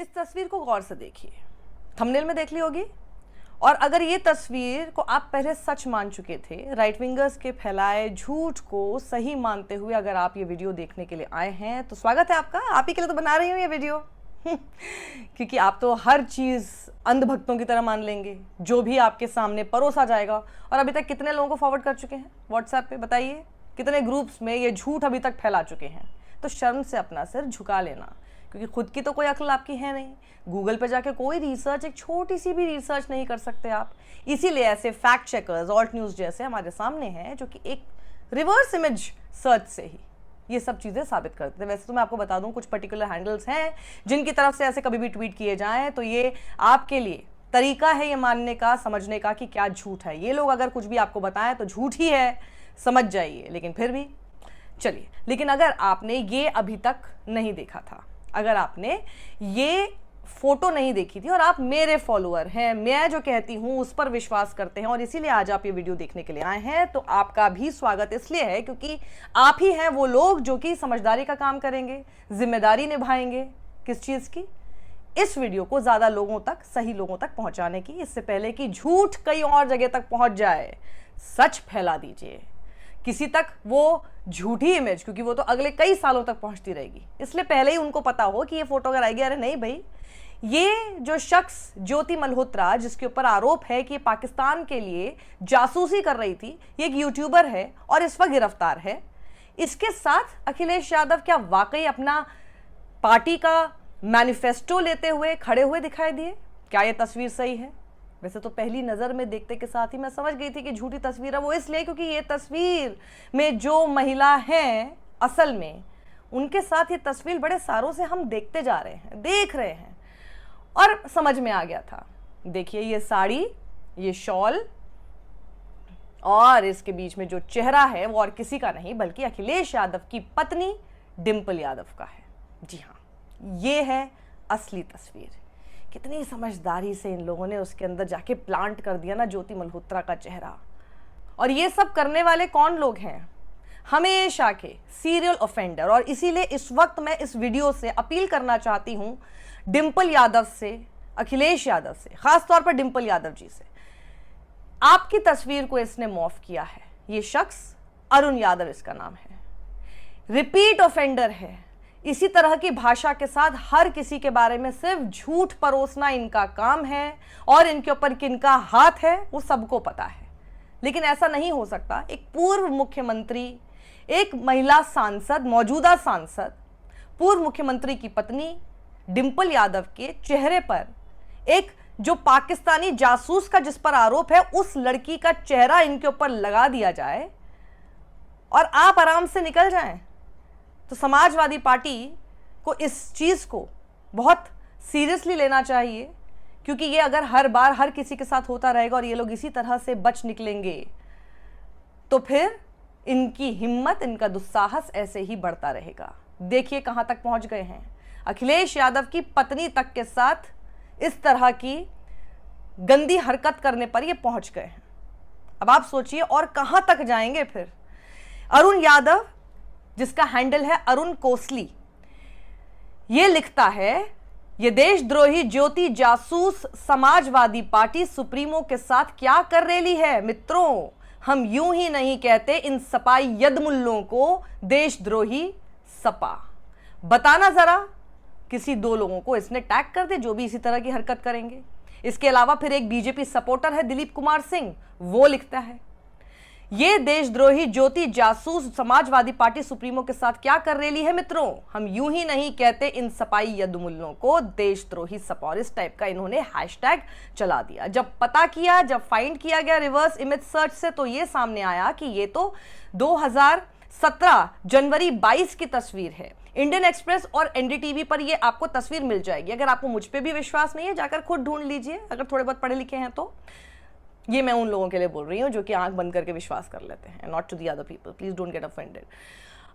इस तस्वीर को गौर से देखिए, थंबनेल में देख ली होगी। और अगर ये तस्वीर को आप पहले सच मान चुके थे, राइट विंगर्स के फैलाए झूठ को सही मानते हुए अगर आप ये वीडियो देखने के लिए आए हैं तो स्वागत है आपका। आप ही के लिए तो बना रही हूँ ये वीडियो क्योंकि आप तो हर चीज़ अंधभक्तों की तरह मान लेंगे जो भी आपके सामने परोसा जाएगा। और अभी तक कितने लोगों को फॉरवर्ड कर चुके हैं व्हाट्सएप पे, बताइए कितने ग्रुप्स में ये झूठ अभी तक फैला चुके हैं। तो शर्म से अपना सिर झुका लेना, क्योंकि खुद की तो कोई अक्ल आपकी है नहीं। गूगल पे जाके कोई रिसर्च, एक छोटी सी भी रिसर्च नहीं कर सकते आप। इसीलिए ऐसे फैक्ट चेकर्स, ऑल्ट न्यूज़ जैसे हमारे सामने हैं जो कि एक रिवर्स इमेज सर्च से ही ये सब चीज़ें साबित करते हैं। वैसे तो मैं आपको बता दूं कुछ पर्टिकुलर हैंडल्स हैं जिनकी तरफ से ऐसे कभी भी ट्वीट किए जाएं तो ये आपके लिए तरीका है ये मानने का, समझने का कि क्या झूठ है। ये लोग अगर कुछ भी आपको बताएं तो झूठ ही है, समझ जाइए। लेकिन फिर भी चलिए, लेकिन अगर आपने ये अभी तक नहीं देखा था, अगर आपने ये फोटो नहीं देखी थी और आप मेरे फॉलोअर हैं, मैं जो कहती हूं उस पर विश्वास करते हैं और इसीलिए आज आप ये वीडियो देखने के लिए आए हैं, तो आपका भी स्वागत इसलिए है क्योंकि आप ही हैं वो लोग जो कि समझदारी का काम करेंगे, जिम्मेदारी निभाएंगे। किस चीज़ की? इस वीडियो को ज़्यादा लोगों तक, सही लोगों तक पहुंचाने की, इससे पहले कि झूठ कई और जगह तक पहुंच जाए। सच फैला दीजिए किसी तक, वो झूठी इमेज, क्योंकि वो तो अगले कई सालों तक पहुंचती रहेगी। इसलिए पहले ही उनको पता हो कि ये फोटो अगर आएगी, अरे नहीं भाई, ये जो शख्स ज्योति मल्होत्रा जिसके ऊपर आरोप है कि पाकिस्तान के लिए जासूसी कर रही थी, ये एक यूट्यूबर है और इस वक्त गिरफ्तार है। इसके साथ अखिलेश यादव क्या वाकई अपना पार्टी का मैनिफेस्टो लेते हुए खड़े हुए दिखाई दिए? क्या ये तस्वीर सही है? वैसे तो पहली नज़र में देखते के साथ ही मैं समझ गई थी कि झूठी तस्वीर है। वो इसलिए क्योंकि ये तस्वीर में जो महिला हैं असल में, उनके साथ ये तस्वीर बड़े सालों से हम देखते जा रहे हैं, देख रहे हैं और समझ में आ गया था। देखिए ये साड़ी, ये शॉल और इसके बीच में जो चेहरा है वो और किसी का नहीं बल्कि अखिलेश यादव की पत्नी डिंपल यादव का है। जी हाँ, ये है असली तस्वीर। कितनी समझदारी से इन लोगों ने उसके अंदर जाके प्लांट कर दिया ना ज्योति मल्होत्रा का चेहरा। और ये सब करने वाले कौन लोग हैं? हमेशा के सीरियल ऑफेंडर। और इसीलिए इस वक्त मैं इस वीडियो से अपील करना चाहती हूं डिंपल यादव से, अखिलेश यादव से, खासतौर पर डिंपल यादव जी से। आपकी तस्वीर को इसने मॉर्फ किया है। ये शख्स अरुण यादव इसका नाम है, रिपीट ऑफेंडर है। इसी तरह की भाषा के साथ हर किसी के बारे में सिर्फ झूठ परोसना इनका काम है और इनके ऊपर किनका हाथ है वो सबको पता है। लेकिन ऐसा नहीं हो सकता। एक पूर्व मुख्यमंत्री, एक महिला सांसद, मौजूदा सांसद, पूर्व मुख्यमंत्री की पत्नी डिंपल यादव के चेहरे पर एक जो पाकिस्तानी जासूस का जिस पर आरोप है उस लड़की का चेहरा इनके ऊपर लगा दिया जाए और आप आराम से निकल जाएं। तो समाजवादी पार्टी को इस चीज़ को बहुत सीरियसली लेना चाहिए, क्योंकि ये अगर हर बार हर किसी के साथ होता रहेगा और ये लोग इसी तरह से बच निकलेंगे तो फिर इनकी हिम्मत, इनका दुस्साहस ऐसे ही बढ़ता रहेगा। देखिए कहाँ तक पहुँच गए हैं। अखिलेश यादव की पत्नी तक के साथ इस तरह की गंदी हरकत करने पर ये पहुँच गए हैं। अब आप सोचिए और कहाँ तक जाएंगे फिर। अरुण यादव, जिसका हैंडल है अरुण कोसली, ये लिखता है, ये देशद्रोही ज्योति जासूस समाजवादी पार्टी सुप्रीमो के साथ क्या कर रेली है मित्रों। हम यूं ही नहीं कहते इन सपाई यदमुल्लों को देशद्रोही सपा। बताना जरा किसी दो लोगों को इसने टैग कर दे जो भी इसी तरह की हरकत करेंगे। इसके अलावा फिर एक बीजेपी सपोर्टर है दिलीप कुमार सिंह, वो लिखता है, ये देशद्रोही ज्योति जासूस समाजवादी पार्टी सुप्रीमो के साथ क्या कर रेली है मित्रों। हम यूं ही नहीं कहते इन सपाई यदमुल्लों को देशद्रोही सपा। और इस टाइप का इन्होंने हैशटैग चला दिया। जब पता किया, जब फाइंड किया गया रिवर्स इमेज सर्च से, तो ये सामने आया कि ये तो 2017 जनवरी 22 की तस्वीर है। इंडियन एक्सप्रेस और एनडीटीवी पर ये आपको तस्वीर मिल जाएगी। अगर आपको मुझ पे भी विश्वास नहीं है, जाकर खुद ढूंढ लीजिए, अगर थोड़े बहुत पढ़े लिखे हैं तो। ये मैं उन लोगों के लिए बोल रही हूँ जो कि आंख बंद करके विश्वास कर लेते हैं, not to the other people, please don't get offended.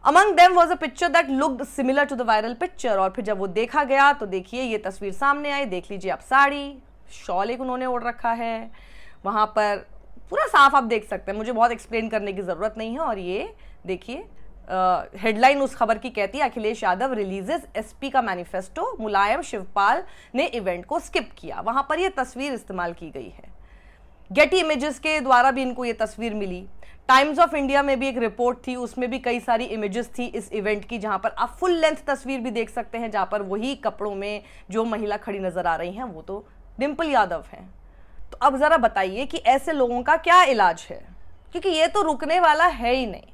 Among them was a picture that looked similar to the viral picture. और फिर जब वो देखा गया तो देखिए ये तस्वीर सामने आई। देख लीजिए आप, साड़ी, शॉल एक उन्होंने ओढ़ रखा है, वहाँ पर पूरा साफ आप देख सकते हैं, मुझे बहुत एक्सप्लेन करने की ज़रूरत नहीं है। और ये देखिए हेडलाइन उस खबर की कहती है अखिलेश यादव रिलीजेस एसपी का मैनिफेस्टो, मुलायम शिवपाल ने इवेंट को स्किप किया। वहां पर यह तस्वीर इस्तेमाल की गई है। गेटी इमेजेस के द्वारा भी इनको ये तस्वीर मिली। टाइम्स ऑफ इंडिया में भी एक रिपोर्ट थी, उसमें भी कई सारी इमेजेस थी इस इवेंट की, जहां पर आप फुल लेंथ तस्वीर भी देख सकते हैं, जहां पर वही कपड़ों में जो महिला खड़ी नजर आ रही हैं वो तो डिंपल यादव हैं। तो अब जरा बताइए कि ऐसे लोगों का क्या इलाज है, क्योंकि ये तो रुकने वाला है ही नहीं।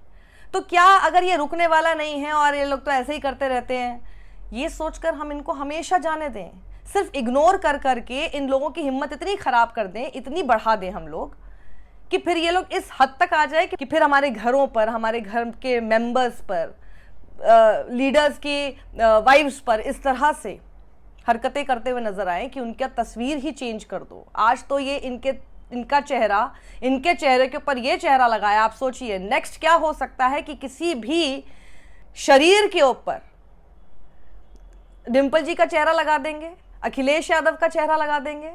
तो क्या अगर ये रुकने वाला नहीं है और ये लोग तो ऐसे ही करते रहते हैं, ये सोचकर हम इनको हमेशा जाने दें, सिर्फ इग्नोर कर करके इन लोगों की हिम्मत इतनी खराब कर दें, इतनी बढ़ा दें हम लोग कि फिर ये लोग इस हद तक आ जाए कि फिर हमारे घरों पर, हमारे घर के मेंबर्स पर, लीडर्स की वाइफ्स पर इस तरह से हरकतें करते हुए नजर आए कि उनका तस्वीर ही चेंज कर दो। आज तो ये इनका चेहरा, इनके चेहरे के ऊपर ये चेहरा लगाया, आप सोचिए नेक्स्ट क्या हो सकता है कि किसी भी शरीर के ऊपर डिंपल जी का चेहरा लगा देंगे, अखिलेश यादव का चेहरा लगा देंगे,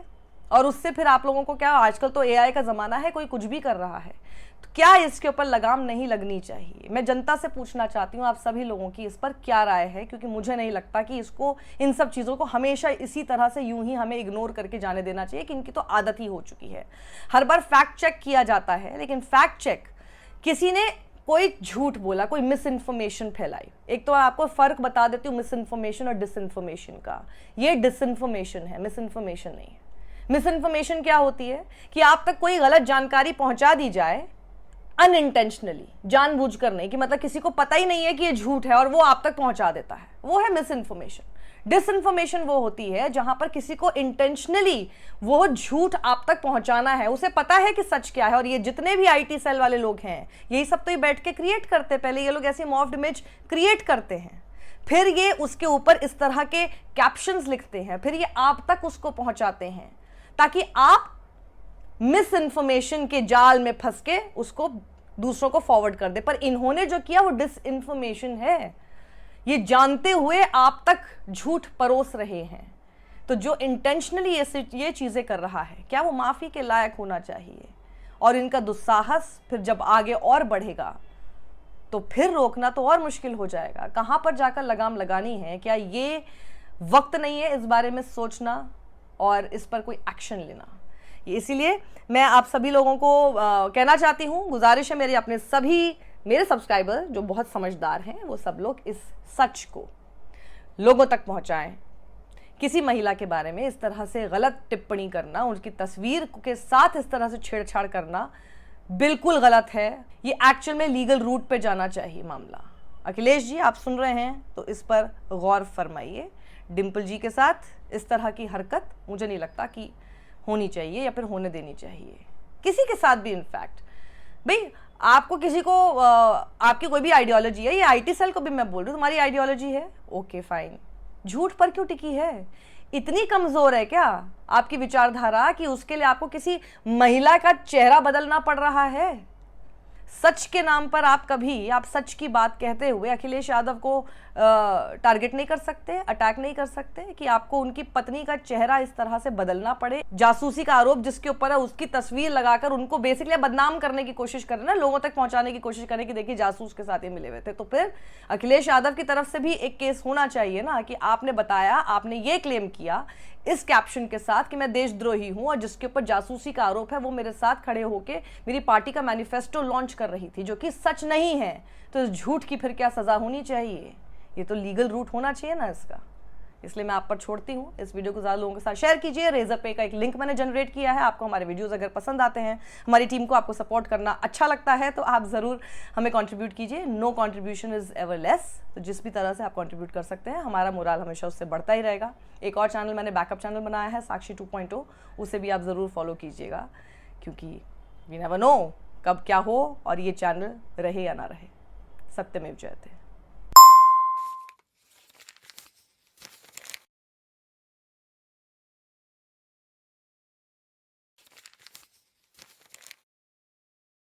और उससे फिर आप लोगों को क्या, आजकल तो एआई का ज़माना है, कोई कुछ भी कर रहा है, तो क्या इसके ऊपर लगाम नहीं लगनी चाहिए? मैं जनता से पूछना चाहती हूँ आप सभी लोगों की इस पर क्या राय है, क्योंकि मुझे नहीं लगता कि इसको, इन सब चीज़ों को हमेशा इसी तरह से यूं ही हमें इग्नोर करके जाने देना चाहिए कि इनकी तो आदत ही हो चुकी है। हर बार फैक्ट चेक किया जाता है, लेकिन फैक्ट चेक किसी ने कोई झूठ बोला, कोई मिस इन्फॉर्मेशन फैलाई। एक तो आपको फर्क बता देती हूँ मिस इन्फॉर्मेशन और डिसइन्फॉर्मेशन का। ये डिसइन्फॉर्मेशन है, मिस इन्फॉर्मेशन नहीं है। मिस इन्फॉर्मेशन क्या होती है कि आप तक कोई गलत जानकारी पहुंचा दी जाए अनइंटेंशनली, जानबूझकर नहीं, कि मतलब किसी को पता ही नहीं है कि ये झूठ है और वो आप तक पहुंचा देता है, वो है मिस इन्फॉर्मेशन। डिसइन्फॉर्मेशन वो होती है जहां पर किसी को इंटेंशनली वो झूठ आप तक पहुंचाना है, उसे पता है कि सच क्या है। और ये जितने भी आईटी सेल वाले लोग हैं, यही सब तो ये बैठ के क्रिएट करते हैं। पहले ये लोग ऐसी मॉफ्ड इमेज क्रिएट करते हैं, फिर ये उसके ऊपर इस तरह के कैप्शंस लिखते हैं, फिर ये आप तक उसको पहुंचाते हैं ताकि आप मिस इन्फॉर्मेशन के जाल में फंस के उसको दूसरों को फॉरवर्ड कर दे। पर इन्होंने जो किया वो डिस इन्फॉर्मेशन है, ये जानते हुए आप तक झूठ परोस रहे हैं। तो जो इंटेंशनली ये चीजें कर रहा है, क्या वो माफी के लायक होना चाहिए? और इनका दुस्साहस फिर जब आगे और बढ़ेगा तो फिर रोकना तो और मुश्किल हो जाएगा। कहां पर जाकर लगाम लगानी है? क्या ये वक्त नहीं है इस बारे में सोचना और इस पर कोई एक्शन लेना? इसीलिए मैं आप सभी लोगों को कहना चाहती हूँ, गुजारिश है मेरे अपने सभी मेरे सब्सक्राइबर जो बहुत समझदार हैं, वो सब लोग इस सच को लोगों तक पहुँचाएं। किसी महिला के बारे में इस तरह से गलत टिप्पणी करना, उनकी तस्वीर के साथ इस तरह से छेड़छाड़ करना बिल्कुल गलत है। ये एक्चुअल में लीगल रूट पे जाना चाहिए मामला। अखिलेश जी, आप सुन रहे हैं तो इस पर गौर फरमाइए। डिंपल जी के साथ इस तरह की हरकत मुझे नहीं लगता कि होनी चाहिए या फिर होने देनी चाहिए, किसी के साथ भी। इनफैक्ट भाई, आपको किसी को आपकी कोई भी आइडियोलॉजी है, ये आईटी सेल को भी मैं बोल रही हूँ, तुम्हारी आइडियोलॉजी है, ओके फाइन, झूठ पर क्यों टिकी है? इतनी कमजोर है क्या आपकी विचारधारा कि उसके लिए आपको किसी महिला का चेहरा बदलना पड़ रहा है? सच के नाम पर आप सच की बात कहते हुए अखिलेश यादव को टारगेट नहीं कर सकते, अटैक नहीं कर सकते कि आपको उनकी पत्नी का चेहरा इस तरह से बदलना पड़े? जासूसी का आरोप जिसके ऊपर है उसकी तस्वीर लगाकर उनको बेसिकली बदनाम करने की कोशिश कर रहे हैं ना, लोगों तक पहुंचाने की कोशिश करें कि देखिए जासूस के साथ ये मिले हुए थे। तो फिर अखिलेश यादव की तरफ से भी एक केस होना चाहिए ना कि आपने बताया, आपने ये क्लेम किया इस कैप्शन के साथ कि मैं देशद्रोही हूं, और जिसके ऊपर जासूसी का आरोप है वो मेरे साथ खड़े होके मेरी पार्टी का मैनिफेस्टो लॉन्च कर रही थी, जो कि सच नहीं है। तो इस झूठ की फिर क्या सजा होनी चाहिए? ये तो लीगल रूट होना चाहिए ना इसका। इसलिए मैं आप पर छोड़ती हूँ, इस वीडियो को ज़्यादा लोगों के साथ शेयर कीजिए। रेजर पे का एक लिंक मैंने जनरेट किया है। आपको हमारे वीडियोस अगर पसंद आते हैं, हमारी टीम को आपको सपोर्ट करना अच्छा लगता है, तो आप ज़रूर हमें कंट्रीब्यूट कीजिए। No contribution is ever less. तो जिस भी तरह से आप कंट्रीब्यूट कर सकते हैं, हमारा मोराल हमेशा उससे बढ़ता ही रहेगा। एक और चैनल मैंने बैकअप चैनल बनाया है, साक्षी 2.0, उसे भी आप ज़रूर फॉलो कीजिएगा, क्योंकि वी नेवर नो कब क्या हो और ये चैनल रहे या ना रहे। सत्यमेव जयते।